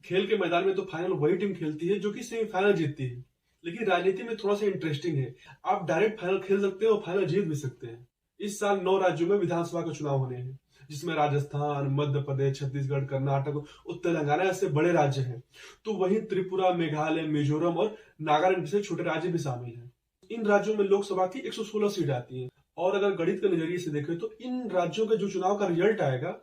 खेल के मैदान में तो फाइनल वही टीम खेलती है जो कि सेमीफाइनल जीतती है, लेकिन राजनीति में थोड़ा सा इंटरेस्टिंग है। आप डायरेक्ट फाइनल खेल सकते हैं और फाइनल जीत भी सकते हैं। इस साल 9 राज्यों में विधानसभा के चुनाव होने हैं, जिसमें राजस्थान, मध्य प्रदेश, छत्तीसगढ़, कर्नाटक और तेलंगाना ऐसे बड़े राज्य हैं। तो वहीं त्रिपुरा, मेघालय, मिजोरम और नागालैंड जैसे छोटे राज्य भी शामिल हैं। इन राज्यों में लोकसभा की 116 सीट आती है। और अगर गणित के नजरिए से देखें तो इन राज्यों के जो चुनाव का रिजल्ट आएगा,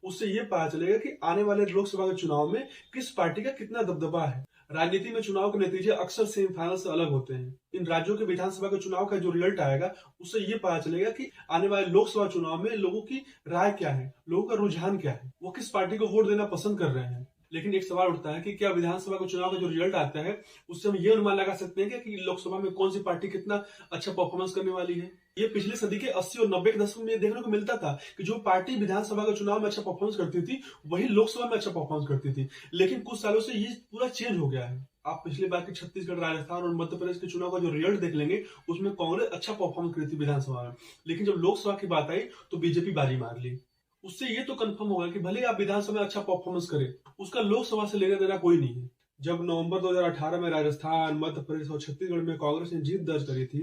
उससे ये पता चलेगा कि आने वाले लोकसभा के चुनाव में किस पार्टी का कितना दबदबा है। राजनीति में चुनाव के नतीजे अक्सर सेमीफाइनल से अलग होते हैं। इन राज्यों के विधानसभा के चुनाव का जो रिजल्ट आएगा, उससे ये पता चलेगा कि आने वाले लोकसभा चुनाव में लोगों की राय क्या है, लोगों का रुझान क्या है, वो किस पार्टी को वोट देना पसंद कर रहे हैं। लेकिन एक सवाल उठता है कि क्या विधानसभा के चुनाव का जो रिजल्ट आता है, उससे हम ये अनुमान लगा सकते हैं कि लोकसभा में कौन सी पार्टी कितना अच्छा परफॉर्मेंस करने वाली है। ये पिछले सदी के 80 और 90 के दशक में देखने को मिलता था कि जो पार्टी विधानसभा के चुनाव में अच्छा परफॉर्मेंस करती थी, वही लोकसभा में अच्छा परफॉर्मेंस करती थी। लेकिन कुछ सालों से ये पूरा चेंज हो गया है। आप पिछले बार के छत्तीसगढ़, राजस्थान और मध्य प्रदेश के चुनाव का जो रिजल्ट देख लेंगे, उसमें कांग्रेस अच्छा परफॉर्मेंस करी थी विधानसभा में, लेकिन जब लोकसभा की बात आई तो बीजेपी बाजी मार ली। उससे ये तो कंफर्म होगा कि भले आप विधानसभा में अच्छा परफॉर्मेंस करें, उसका लोकसभा से लेना देना कोई नहीं है। जब नवंबर 2018 में राजस्थान, मध्य प्रदेश और छत्तीसगढ़ में कांग्रेस ने जीत दर्ज करी थी,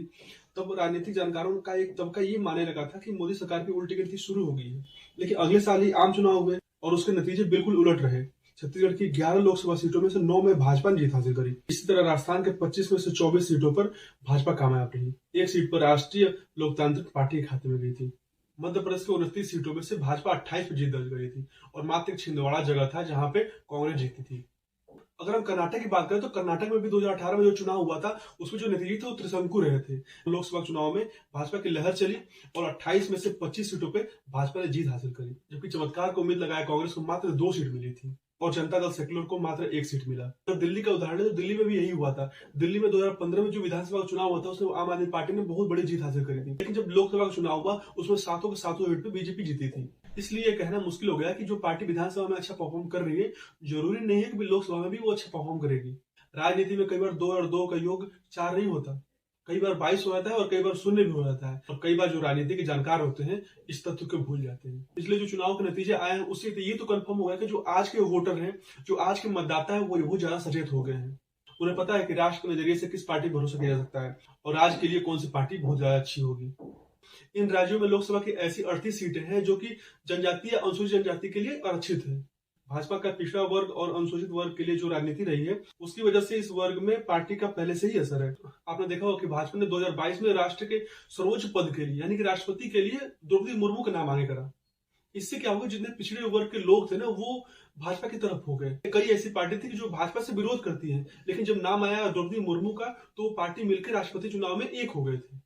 तब राजनीतिक जानकारों का एक तबका ये मानने लगा था कि मोदी सरकार की उल्टी गिनती शुरू हो गई है। लेकिन अगले साल ही आम चुनाव हुए और उसके नतीजे बिल्कुल उलट रहे। छत्तीसगढ़ की 11 लोकसभा सीटों में से 9 में भाजपा ने जीत हासिल करी। इसी तरह राजस्थान के 25 में से 24 सीटों पर भाजपा कामयाब रही। एक सीट पर राष्ट्रीय लोकतांत्रिक पार्टी के खाते में गई थी। मध्य प्रदेश के 29 सीटों में से भाजपा 28 पर जीत दर्ज करी थी और मात्र एक छिंदवाड़ा जगह था जहां पे कांग्रेस जीती थी। अगर हम कर्नाटक की बात करें तो कर्नाटक में भी 2018 में जो चुनाव हुआ था, उसमें जो नतीजे थे वो त्रिशंकु रहे थे। लोकसभा चुनाव में भाजपा की लहर चली और 28 में से 25 सीटों पे भाजपा ने जीत हासिल करी, जबकि चमत्कार को उम्मीद लगाया कांग्रेस को मात्र 2 सीट मिली थी और जनता दल सेक्युलर को मात्र 1 सीट मिला। तो दिल्ली का उदाहरण है, तो दिल्ली में भी यही हुआ था। दिल्ली में 2015 में जो विधानसभा का चुनाव हुआ था, उसमें आम आदमी पार्टी ने बहुत बड़ी जीत हासिल करी थी, लेकिन जब लोकसभा का चुनाव हुआ, उसमें सातों के सातों सीट पे बीजेपी जीती थी। इसलिए कहना मुश्किल हो गया कि जो पार्टी विधानसभा में अच्छा परफॉर्म कर रही है, जरूरी नहीं है कि लोकसभा में भी वो अच्छा परफॉर्म करेगी। राजनीति में कई बार 2 और 2 का योग 4 नहीं होता, कई बार 22 हो जाता है और कई बार शून्य भी हो जाता है। और कई बार जो राजनीति के जानकार होते हैं, इस तथ्य को भूल जाते हैं। पिछले जो चुनाव के नतीजे आए हैं, उससे ये तो कंफर्म हुआ है कि जो आज के वोटर हैं, जो आज के मतदाता हैं, वो ज्यादा सचेत हो गए हैं। उन्हें पता है कि राष्ट्र के नजरिए से किस पार्टी पर भरोसा किया जा सकता है और आज के लिए कौन सी पार्टी बहुत ज्यादा अच्छी होगी। इन राज्यों में लोकसभा की ऐसी 38 सीटें हैं जो कि जनजाति या अनुसूचित जनजाति के लिए आरक्षित है। भाजपा का पिछड़ा वर्ग और अनुसूचित वर्ग के लिए जो राजनीति रही है, उसकी वजह से इस वर्ग में पार्टी का पहले से ही असर है। आपने देखा होगा कि भाजपा ने 2022 में राष्ट्र के सर्वोच्च पद के लिए, यानी कि राष्ट्रपति के लिए, द्रौपदी मुर्मू का नाम आगे करा। इससे क्या होगा, जितने पिछड़े वर्ग के लोग थे ना, वो भाजपा की तरफ हो गए। कई ऐसी पार्टी थी जो भाजपा से विरोध करती है, लेकिन जब नाम आया द्रौपदी मुर्मू का, तो पार्टी मिलकर राष्ट्रपति चुनाव में एक हो गए थे।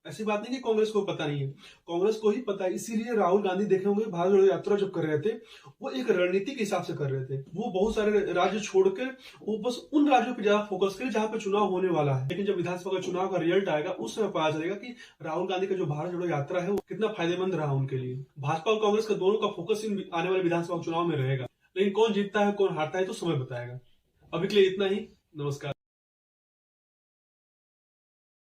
ऐसी बात नहीं कि कांग्रेस को पता नहीं है, कांग्रेस को ही पता है। इसीलिए राहुल गांधी देखे होंगे, भारत जोड़ो यात्रा जब कर रहे थे, वो एक रणनीति के हिसाब से कर रहे थे। वो बहुत सारे राज्य छोड़कर वो बस उन राज्यों पे ज्यादा फोकस करे जहां पे चुनाव होने वाला है। लेकिन जब विधानसभा का चुनाव का रिजल्ट आएगा, उस समय पता चलेगा कि राहुल गांधी का जो भारत जोड़ो यात्रा है, वो कितना फायदेमंद रहा उनके लिए। भाजपा और कांग्रेस का दोनों का फोकस इन आने वाले विधानसभा चुनाव में रहेगा, लेकिन कौन जीतता है कौन हारता है तो समय बताएगा। अभी के लिए इतना ही। नमस्कार।